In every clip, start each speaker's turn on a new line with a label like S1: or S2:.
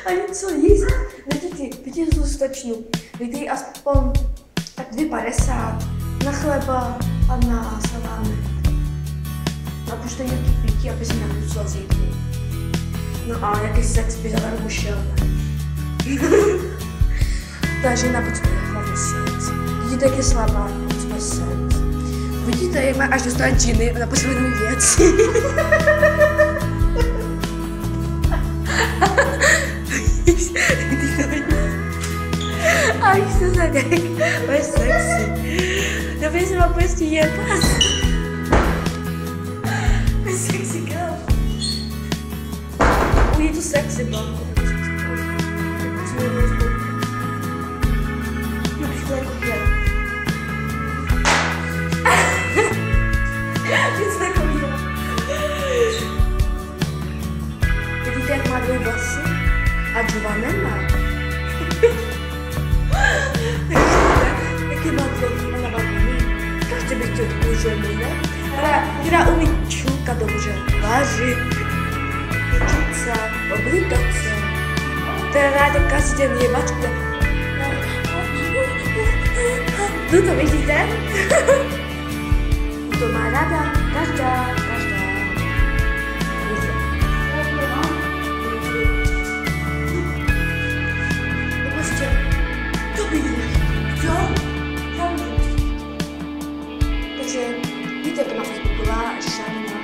S1: A něco jíst. Vidíte tu slečnu, vidí aspoň tak 2,50 na chleba a na salámy. A pušte nějaký pití, aby si nakusila zítra. No a jaký sex by zadarmo šel, ne? Ta žena potřebuje hlavně sex. Vidíte, jak je slabá, potřebuje sex. Vidíte, jak má až dostane džiny na poslední věci. A víš, co se děje? To je sexy. Dobře se vám pojistí jebat. To je sexy girl. Je to sexy, Blanko. Například jako je. Nic takového. Vidíte, jak má 2 vlasy? A 2 nemá. Jaký má dlouhý a navadný? Každý by chtěl takovou ženu, ne? Která umí čůkat dobře, vařit, učit se, oblíkat se. Která ráda každý den jebačka. Vy to vidíte? To má ráda každá. Takže víte, jak má Facebooková Šárina,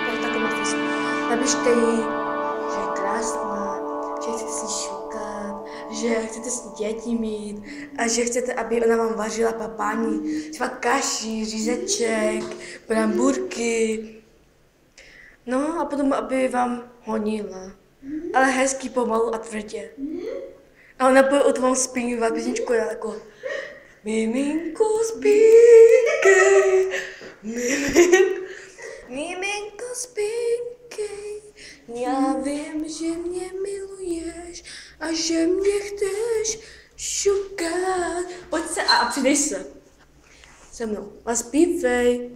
S1: tak také má Facebook. Napište jí, že je krásná, že chcete s ní šukat, že chcete s ní děti mít a že chcete, aby ona vám vařila papání, třeba kaši, řízeček, bramburky. No a potom, aby vám honila, ale hezky, pomalu a tvrdě. A ona bude o tom zpívat písničku jako Miminko spínkej, miminko spínkej, já vím, že mě miluješ a že mě chceš šukat. Pojď se a přidej se mnou a zpívej.